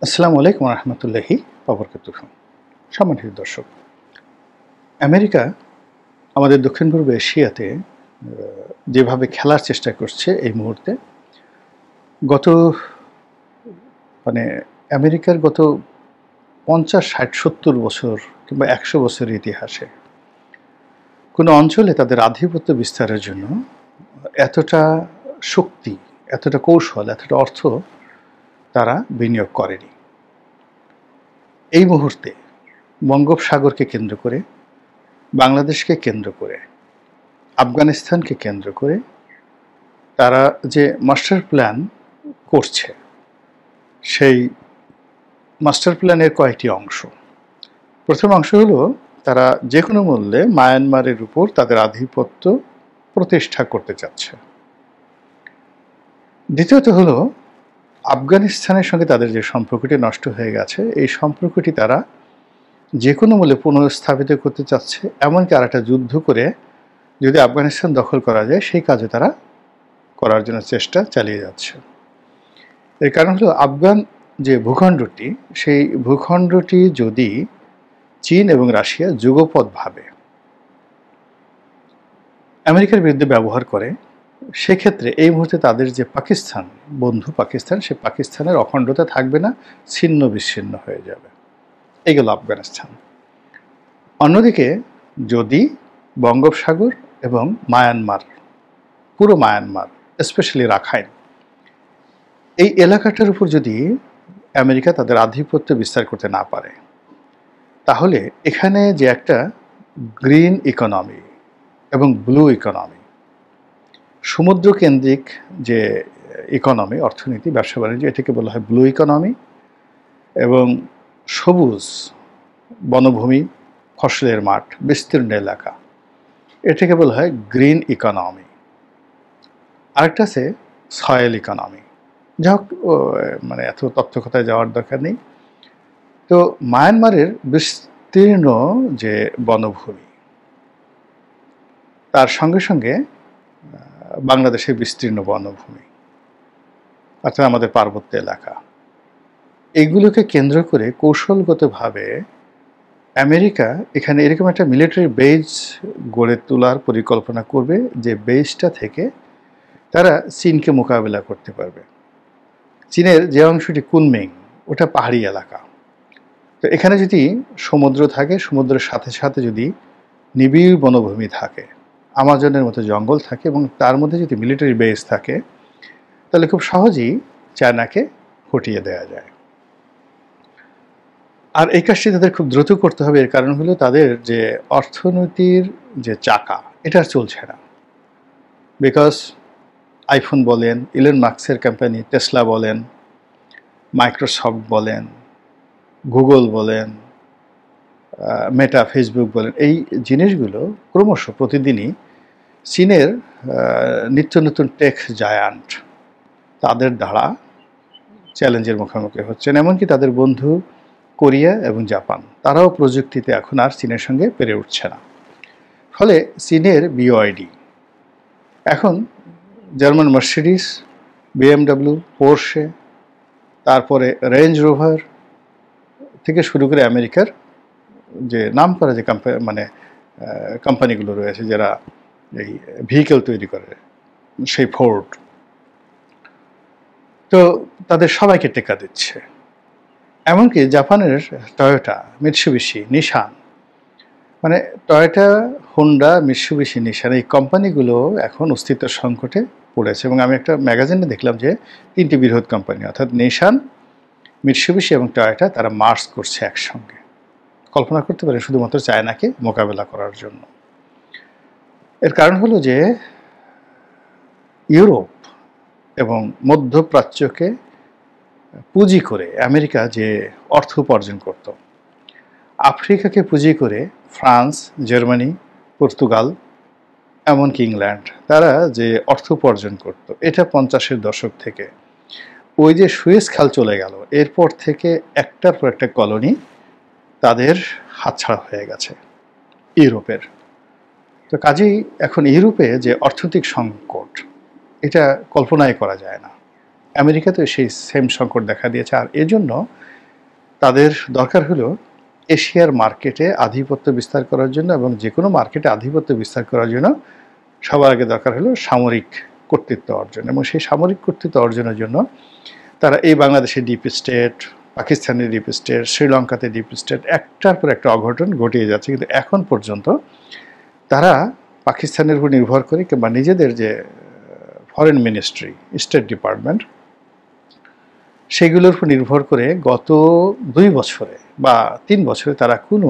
আসসালামু আলাইকুম রহমতুল্লাহি ওবরকাতুহ। সম্মানিত দর্শক, আমেরিকা আমাদের দক্ষিণ পূর্ব এশিয়াতে যেভাবে খেলার চেষ্টা করছে এই মুহূর্তে, গত মানে আমেরিকার গত ৫০, ৬০, ৭০ বছর কিংবা ১০০ বছরের ইতিহাসে কোনো অঞ্চলে তাদের আধিপত্য বিস্তারের জন্য এতটা শক্তি, এতটা কৌশল, এতটা অর্থ তারা বিনিয়োগ করেনি। এই মুহূর্তে বঙ্গোপসাগরকে কেন্দ্র করে, বাংলাদেশকে কেন্দ্র করে, আফগানিস্তানকে কেন্দ্র করে তারা যে মাস্টার প্ল্যান করছে, সেই মাস্টার প্ল্যানের কয়েকটি অংশ। প্রথম অংশ হলো তারা যে কোনো মূল্যে মায়ানমারের উপর তাদের আধিপত্য প্রতিষ্ঠা করতে চাচ্ছে। দ্বিতীয়ত হলো আফগানিস্তানের সঙ্গে তাদের যে সম্পর্কটি নষ্ট হয়ে গেছে, এই সম্পর্কটি তারা যে কোনো মূল্যে পুনঃস্থাপিত করতে চাচ্ছে। এমনকি আর একটা যুদ্ধ করে যদি আফগানিস্তান দখল করা যায়, সেই কাজে তারা করার জন্য চেষ্টা চালিয়ে যাচ্ছে। এর কারণ হলো আফগান যে ভূখণ্ডটি, সেই ভূখণ্ডটি যদি চীন এবং রাশিয়া যুগপৎভাবে আমেরিকার বিরুদ্ধে ব্যবহার করে, সেক্ষেত্রে এই মুহূর্তে তাদের যে পাকিস্তান, বন্ধু পাকিস্তান, সে পাকিস্তানের অখণ্ডতা থাকবে না, ছিন্ন বিচ্ছিন্ন হয়ে যাবে। এই গেল আফগানিস্তান। অন্যদিকে যদি বঙ্গোপসাগর এবং মায়ানমার, পুরো মায়ানমার, স্পেশালি রাখাইন, এই এলাকাটার উপর যদি আমেরিকা তাদের আধিপত্য বিস্তার করতে না পারে, তাহলে এখানে যে একটা গ্রিন ইকোনমি এবং ব্লু ইকোনমি, সমুদ্রকেন্দ্রিক যে ইকোনমি, অর্থনীতি, ব্যবসা বাণিজ্য, এটাকে বলা হয় ব্লু ইকোনমি। এবং সবুজ বনভূমি, ফসলের মাঠ, বিস্তীর্ণ এলাকা, এটাকে বলা হয় গ্রিন ইকোনমি। আরেকটা আছে সয়েল ইকোনমি। যাই হোক, এত তথ্যকথায় যাওয়ার দরকার নেই। তো মায়ানমারের বিস্তীর্ণ যে বনভূমি, তার সঙ্গে সঙ্গে বাংলাদেশের বিস্তীর্ণ বনভূমি, অর্থাৎ আমাদের পার্বত্য এলাকা, এগুলোকে কেন্দ্র করে কৌশলগতভাবে আমেরিকা এখানে এরকম একটা মিলিটারি বেজ গড়ে তোলার পরিকল্পনা করবে, যে বেজটা থেকে তারা চীনকে মোকাবেলা করতে পারবে। চীনের যে অংশটি কুনমিং, ওটা পাহাড়ি এলাকা। তো এখানে যদি সমুদ্র থাকে, সমুদ্রের সাথে সাথে যদি নিবিড় বনভূমি থাকে, আমাজনের মতো জঙ্গল থাকে, এবং তার মধ্যে যদি মিলিটারি বেস থাকে, তাহলে খুব সহজেই চায়নাকে হটিয়ে দেওয়া যায়। আর এই কাজটি তাদের খুব দ্রুত করতে হবে। এর কারণ হলো তাদের যে অর্থনীতির যে চাকা, এটা আর চলছে না। বিকজ আইফোন বলেন, ইলন মাস্কের কোম্পানি টেসলা বলেন, মাইক্রোসফট বলেন, গুগল বলেন, মেটা, ফেসবুক বলেন, এই জিনিসগুলো ক্রমশ প্রতিদিনই চীনের নিত্য নতুন টেক জায়ান্ট তাদের দ্বারা চ্যালেঞ্জের মুখোমুখি হচ্ছেন। এমনকি তাদের বন্ধু কোরিয়া এবং জাপান, তারাও প্রযুক্তিতে এখন আর চীনের সঙ্গে পেরে উঠছে না। ফলে চীনের বিওআইডি এখন জার্মান মার্সিডিস, বিএমডব্লিউ, পোর্শে, তারপরে রেঞ্জ রোভার থেকে শুরু করে আমেরিকার যে নাম করা যে কোম্পানিগুলো রয়েছে, যারা এই ভেহিকেল তৈরি করে, সেই ফোর্ড, তো তাদের সবাইকে টেক্কা দিচ্ছে। এমনকি জাপানের টয়োটা, মিৎসুবিশি, নিশান, টয়োটা, হোন্ডা, মিৎসুবিশি, নিশান, এই কোম্পানিগুলো এখন অস্তিত্ব সংকটে পড়েছে। এবং আমি একটা ম্যাগাজিনে দেখলাম যে 3টি বৃহৎ কোম্পানি, অর্থাৎ নিশান, মিৎসুবিশি এবং টয়োটা, তারা মার্জ করছে একসঙ্গে। কল্পনা করতে পারে, শুধুমাত্র চায়নাকে মোকাবেলা করার জন্য। এর কারণ হলো যে ইউরোপ এবং মধ্যপ্রাচ্যকে পুঁজি করে আমেরিকা যে অর্থ উপার্জন করত, আফ্রিকাকে পুঁজি করে ফ্রান্স, জার্মানি, পর্তুগাল, এমনকি ইংল্যান্ড, তারা যে অর্থ উপার্জন করত, এটা 50-এর দশক থেকে। ওই যে সুয়েজ খাল চলে গেল, এরপর থেকে একটার পর একটা কলোনি তাদের হাতছাড়া হয়ে গেছে ইউরোপের। তো কাজেই এখন ইউরোপে যে অর্থনৈতিক সংকট, এটা কল্পনাই করা যায় না। আমেরিকাতে সেই সেম সংকট দেখা দিয়েছে। আর এজন্য তাদের দরকার হলো এশিয়ার মার্কেটে আধিপত্য বিস্তার করার জন্য, এবং যে কোনো মার্কেটে আধিপত্য বিস্তার করার জন্য সবার আগে দরকার হলো সামরিক কর্তৃত্ব অর্জন। এবং সেই সামরিক কর্তৃত্ব অর্জনের জন্য তারা এই বাংলাদেশে ডিপ স্টেট, পাকিস্তানের ডিপ স্টেট, শ্রীলঙ্কাতে ডিপ স্টেট, একটার পর একটা অঘটন ঘটিয়ে যাচ্ছে। কিন্তু এখন পর্যন্ত তারা পাকিস্তানের উপর নির্ভর করে, কিংবা নিজেদের যে ফরেন মিনিস্ট্রি, স্টেট ডিপার্টমেন্ট, সেগুলোর উপর নির্ভর করে গত 2 বছরে বা 3 বছরে তারা কোনো,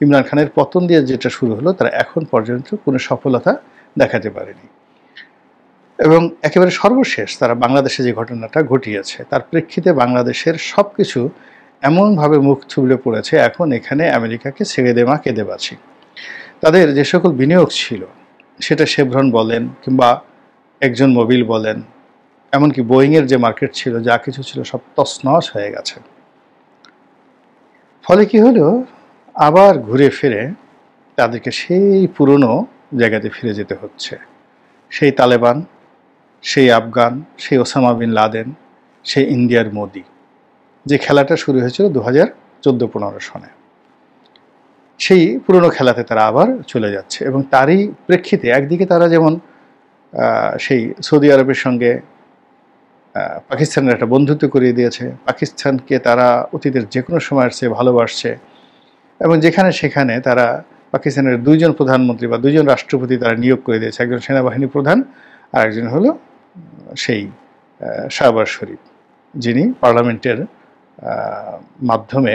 ইমরান খানের পতন দিয়ে যেটা শুরু হলো, তারা এখন পর্যন্ত কোনো সফলতা দেখাতে পারেনি। এবং একেবারে সর্বশেষ তারা বাংলাদেশে যে ঘটনাটা ঘটিয়েছে, তার প্রেক্ষিতে বাংলাদেশের সব কিছু এমনভাবে মুখ থুবড়ে পড়েছে, এখন এখানে আমেরিকাকে ছেড়ে দে মা কেঁদে বাঁচি। তাদের যে সকল বিনিয়োগ ছিল, সেটা শেভরন বলেন কিংবা একজন মোবিল বলেন, এমনকি বোয়িংয়ের যে মার্কেট ছিল, যা কিছু ছিল সব তছনছ হয়ে গেছে। ফলে কি হলো, আবার ঘুরে ফিরে তাদেরকে সেই পুরনো জায়গাতে ফিরে যেতে হচ্ছে। সেই তালেবান, সেই আফগান, সেই ওসামা বিন লাদেন, সেই ইন্ডিয়ার মোদি, যে খেলাটা শুরু হয়েছিল 2014-15 সনে, সেই পুরনো খেলাতে তারা আবার চলে যাচ্ছে। এবং তারই প্রেক্ষিতে একদিকে তারা যেমন সেই সৌদি আরবের সঙ্গে পাকিস্তানের একটা বন্ধুত্ব করিয়ে দিয়েছে, পাকিস্তানকে তারা অতীতের যে কোনো সময়ের চেয়ে ভালোবাসছে, এবং যেখানে সেখানে তারা পাকিস্তানের 2 জন প্রধানমন্ত্রী বা 2 জন রাষ্ট্রপতি তারা নিয়োগ করে দিয়েছে, একজন সেনাবাহিনী প্রধান আর একজন হলো সেই শাহবাজ শরীফ, যিনি পার্লামেন্টের মাধ্যমে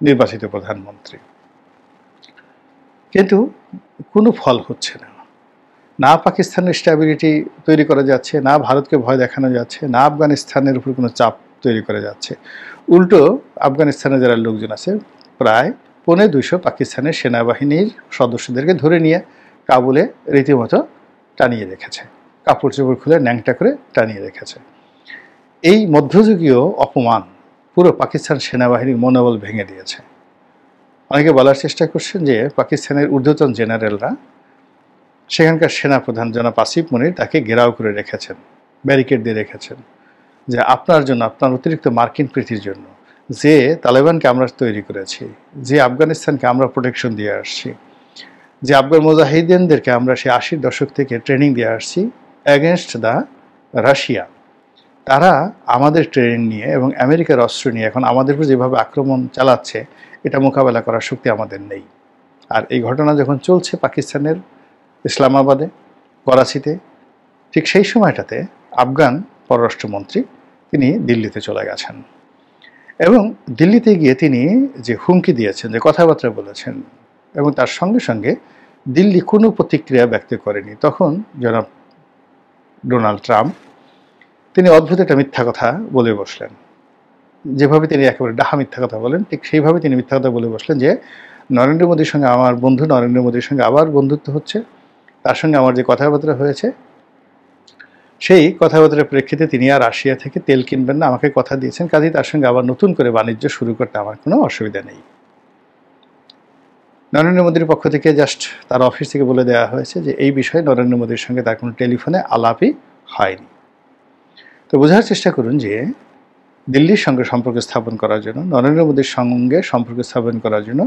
নির্বাচিত প্রধানমন্ত্রী। কিন্তু কোনো ফল হচ্ছে না। না পাকিস্তানের স্ট্যাবিলিটি তৈরি করা যাচ্ছে, না ভারতকে ভয় দেখানো যাচ্ছে, না আফগানিস্তানের উপর কোনো চাপ তৈরি করা যাচ্ছে। উল্টো আফগানিস্তানে যারা লোকজন আছে, প্রায় 250 পাকিস্তানের সেনাবাহিনীর সদস্যদেরকে ধরে নিয়ে কাবুলে রীতিমতো টানিয়ে রেখেছে, কাপড় চোপড় খুলে ন্যাংটা করে টানিয়ে রেখেছে। এই মধ্যযুগীয় অপমান পুরো পাকিস্তান সেনাবাহিনীর মনোবল ভেঙে দিয়েছে। অনেকে বলার চেষ্টা করছেন যে পাকিস্তানের ঊর্ধ্বতন জেনারেলরা সেখানকার সেনাপ্রধান জনাব আসিফ মনির তাকে ঘেরাও করে রেখেছেন, ব্যারিকেড দিয়ে রেখেছেন, যে আপনার জন্য, আপনার অতিরিক্ত মার্কিন প্রীতির জন্য, যে তালেবানকে আমরা তৈরি করেছি, যে আফগানিস্তানকে আমরা প্রোটেকশন দিয়ে আসছি, যে আফগান মুজাহিদিনদেরকে আমরা সেই 80-র দশক থেকে ট্রেনিং দিয়ে আসছি অ্যাগেনস্ট দ্য রাশিয়া, তারা আমাদের ট্রেনিং নিয়ে এবং আমেরিকার অস্ত্র নিয়ে এখন আমাদের উপর যেভাবে আক্রমণ চালাচ্ছে, এটা মোকাবেলা করার শক্তি আমাদের নেই। আর এই ঘটনা যখন চলছে পাকিস্তানের ইসলামাবাদে, করাচিতে, ঠিক সেই সময়টাতে আফগান পররাষ্ট্রমন্ত্রী তিনি দিল্লিতে চলে গেছেন। এবং দিল্লিতে গিয়ে তিনি যে হুমকি দিয়েছেন, যে কথাবার্তা বলেছেন, এবং তার সঙ্গে সঙ্গে দিল্লি কোনো প্রতিক্রিয়া ব্যক্ত করেনি। তখন জনাব ডোনাল্ড ট্রাম্প তিনি অদ্ভুত একটা মিথ্যা কথা বলে বসলেন। যেভাবে তিনি একেবারে ডাহা মিথ্যা কথা বলেন, ঠিক সেইভাবে তিনি মিথ্যা কথা বলে বসলেন যে নরেন্দ্র মোদীর সঙ্গে, আমার বন্ধু নরেন্দ্র মোদীর সঙ্গে আবার বন্ধুত্ব হচ্ছে, তার সঙ্গে আমার যে কথাবার্তা হয়েছে, সেই কথাবার্তার প্রেক্ষিতে তিনি আর রাশিয়া থেকে তেল কিনবেন না, আমাকে কথা দিয়েছেন, কাজেই তার সঙ্গে আবার নতুন করে বাণিজ্য শুরু করতে আমার কোনো অসুবিধা নেই। নরেন্দ্র মোদীর পক্ষ থেকে জাস্ট তার অফিস থেকে বলে দেওয়া হয়েছে যে এই বিষয়ে নরেন্দ্র মোদীর সঙ্গে তার কোনো টেলিফোনে আলাপই হয়নি। তো বোঝার চেষ্টা করুন যে দিল্লির সঙ্গে সম্পর্ক স্থাপন করার জন্য, নরেন্দ্র মোদীর সঙ্গে সম্পর্ক স্থাপন করার জন্য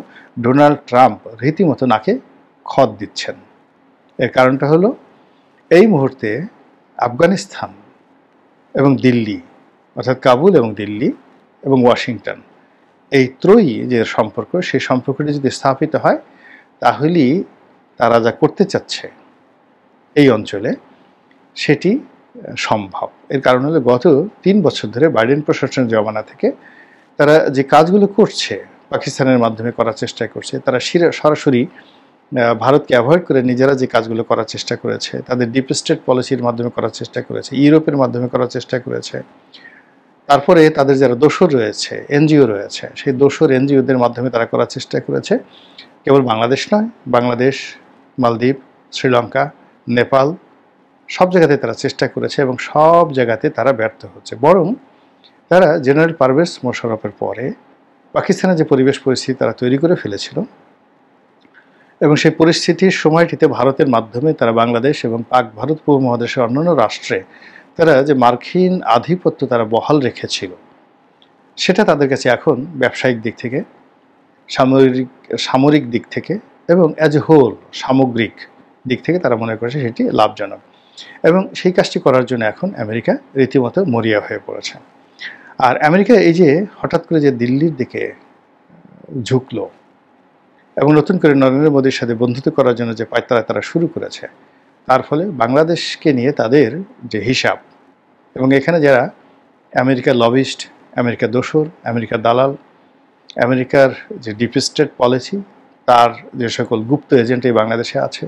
ডোনাল্ড ট্রাম্প রীতিমতো নাকে খত দিচ্ছেন। এর কারণটা হলো, এই মুহূর্তে আফগানিস্তান এবং দিল্লি, অর্থাৎ কাবুল এবং দিল্লি এবং ওয়াশিংটন, এই ত্রয়ী যে সম্পর্ক, সেই সম্পর্কটি যদি স্থাপিত হয়, তাহলেই তারা যা করতে চাচ্ছে এই অঞ্চলে সেটি সম্ভব। এর কারণ হলো, গত 3 বছর ধরে বাইডেন প্রশাসনের জমানা থেকে তারা যে কাজগুলো করছে, পাকিস্তানের মাধ্যমে করার চেষ্টা করছে, তারা সরাসরি ভারতকে অ্যাভয়েড করে নিজেরা যে কাজগুলো করার চেষ্টা করেছে, তাদের ডিপ স্টেট পলিসির মাধ্যমে করার চেষ্টা করেছে, ইউরোপের মাধ্যমে করার চেষ্টা করেছে, তারপরে তাদের যারা দোসর রয়েছে, এনজিও রয়েছে, সেই দোসর এনজিওদের মাধ্যমে তারা করার চেষ্টা করেছে। কেবল বাংলাদেশ নয়, বাংলাদেশ, মালদ্বীপ, শ্রীলঙ্কা, নেপাল, সব জায়গাতে তারা চেষ্টা করেছে এবং সব জায়গাতে তারা ব্যর্থ হচ্ছে। বরং তারা জেনারেল পারভেজ মোশাররফের পরে পাকিস্তানের যে পরিবেশ পরিস্থিতি তারা তৈরি করে ফেলেছিল, এবং সেই পরিস্থিতির সময়টিতে ভারতের মাধ্যমে তারা বাংলাদেশ এবং পাক ভারত উপমহাদেশের অন্যান্য রাষ্ট্রে তারা যে মার্কিন আধিপত্য তারা বহাল রেখেছিল, সেটা তাদের কাছে এখন ব্যবসায়িক দিক থেকে, সামরিক দিক থেকে এবং অ্যাজ এ হোল সামগ্রিক দিক থেকে তারা মনে করেছে সেটি লাভজনক, এবং সেই কাজটি করার জন্য এখন আমেরিকা রীতিমতো মরিয়া হয়ে পড়েছে। আর আমেরিকা এই যে হঠাৎ করে যে দিল্লির দিকে ঝুঁকলো এবং নতুন করে নরেন্দ্র মোদীর সাথে বন্ধুত্ব করার জন্য যে পায়তারা তারা শুরু করেছে, তার ফলে বাংলাদেশকে নিয়ে তাদের যে হিসাব, এবং এখানে যারা আমেরিকার লবিস্ট, আমেরিকার দোসর, আমেরিকার দালাল, আমেরিকার যে ডিপ স্টেট পলিসি, তার যে সকল গুপ্ত এজেন্ট এই বাংলাদেশে আছে,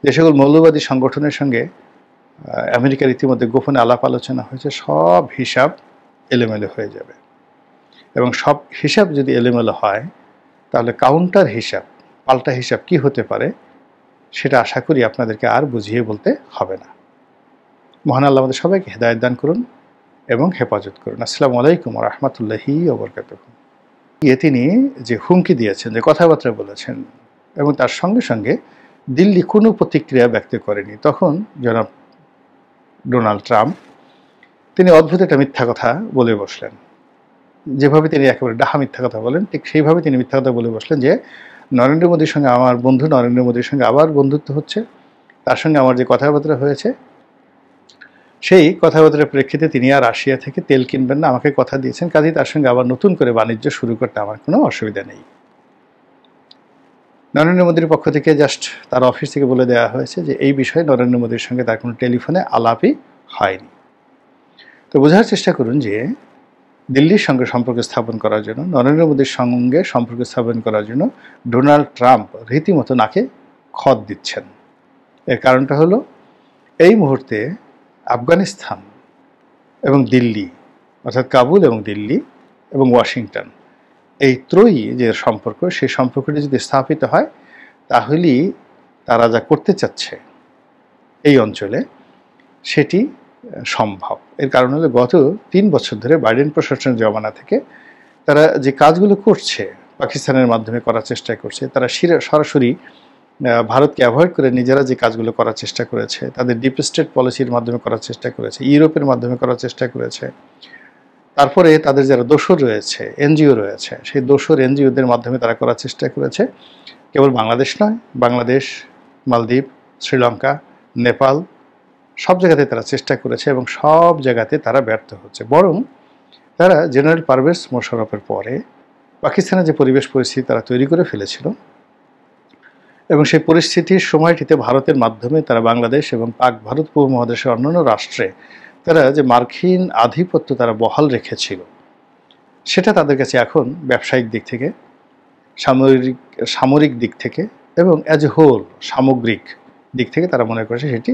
যে সকল মৌলবাদী সংগঠনের সঙ্গে আমেরিকার ইতিমধ্যে গোপনে আলাপ আলোচনা হয়েছে, সব হিসাব এলোমেলো হয়ে যাবে। এবং সব হিসাব যদি এলোমেলো হয়, তাহলে কাউন্টার হিসাব, পাল্টা হিসাব কি হতে পারে সেটা আশা করি আপনাদেরকে আর বুঝিয়ে বলতে হবে না। মহান আল্লাহ আমাদের সবাইকে হেদায়েত দান করুন এবং হেফাজত করুন। আসসালামু আলাইকুম ওয়া রাহমাতুল্লাহি ওয়া বারাকাতুহু। তিনি যে হুমকি দিয়েছেন, যে কথাবার্তা বলেছেন, এবং তার সঙ্গে সঙ্গে দিল্লি কোনো প্রতিক্রিয়া ব্যক্ত করেনি, তখন জনাব ডোনাল্ড ট্রাম্প তিনি অদ্ভুত একটা মিথ্যা কথা বলে বসলেন। যেভাবে তিনি একেবারে ডাহা মিথ্যা কথা বলেন, ঠিক সেইভাবে তিনি মিথ্যা কথা বলে বসলেন যে নরেন্দ্র মোদীর সঙ্গে, আমার বন্ধু নরেন্দ্র মোদীর সঙ্গে আবার বন্ধুত্ব হচ্ছে, তার সঙ্গে আমার যে কথাবার্তা হয়েছে, সেই কথাবার্তার প্রেক্ষিতে তিনি আর রাশিয়া থেকে তেল কিনবেন না, আমাকে কথা দিয়েছেন, কাজেই তার সঙ্গে আবার নতুন করে বাণিজ্য শুরু করতে আমার কোনো অসুবিধা নেই। নরেন্দ্র মোদীর পক্ষ থেকে জাস্ট তার অফিস থেকে বলে দেওয়া হয়েছে যে এই বিষয়ে নরেন্দ্র মোদীর সঙ্গে তার কোনো টেলিফোনে আলাপই হয়নি। তো বোঝার চেষ্টা করুন যে দিল্লির সঙ্গে সম্পর্ক স্থাপন করার জন্য, নরেন্দ্র মোদীর সঙ্গে সম্পর্ক স্থাপন করার জন্য ডোনাল্ড ট্রাম্প রীতিমতো নাকে খত দিচ্ছেন। এর কারণটা হলো, এই মুহূর্তে আফগানিস্তান এবং দিল্লি, অর্থাৎ কাবুল এবং দিল্লি এবং ওয়াশিংটন, এই ত্রয়ী যে সম্পর্ক, সেই সম্পর্কটি যদি স্থাপিত হয়, তাহলেই তারা যা করতে চাচ্ছে এই অঞ্চলে সেটি সম্ভব। এর কারণ হলো, গত 3 বছর ধরে বাইডেন প্রশাসনের জমানা থেকে তারা যে কাজগুলো করছে, পাকিস্তানের মাধ্যমে করার চেষ্টা করছে, তারা সরাসরি ভারতকে অ্যাভয়েড করে নিজেরা যে কাজগুলো করার চেষ্টা করেছে, তাদের ডিপ স্টেট পলিসির মাধ্যমে করার চেষ্টা করেছে, ইউরোপের মাধ্যমে করার চেষ্টা করেছে, তারপরে তাদের যারা দোসর রয়েছে, এনজিও রয়েছে, সেই দোসর এনজিওদের মাধ্যমে তারা করার চেষ্টা করেছে। কেবল বাংলাদেশ নয়, বাংলাদেশ, মালদ্বীপ, শ্রীলঙ্কা, নেপাল, সব জায়গাতে তারা চেষ্টা করেছে এবং সব জায়গাতে তারা ব্যর্থ হচ্ছে। বরং তারা জেনারেল পারভেজ মোশাররফের পরে পাকিস্তানের যে পরিস্থিতি তারা তৈরি করে ফেলেছিল, এবং সেই পরিস্থিতির সময়টিতে ভারতের মাধ্যমে তারা বাংলাদেশ এবং পাক ভারত উপমহাদেশের অন্যান্য রাষ্ট্রে তারা যে মার্কিন আধিপত্য তারা বহাল রেখেছিল, সেটা তাদের কাছে এখন ব্যবসায়িক দিক থেকে, সামরিক দিক থেকে এবং অ্যাজ এ হোল সামগ্রিক দিক থেকে তারা মনে করেছে সেটি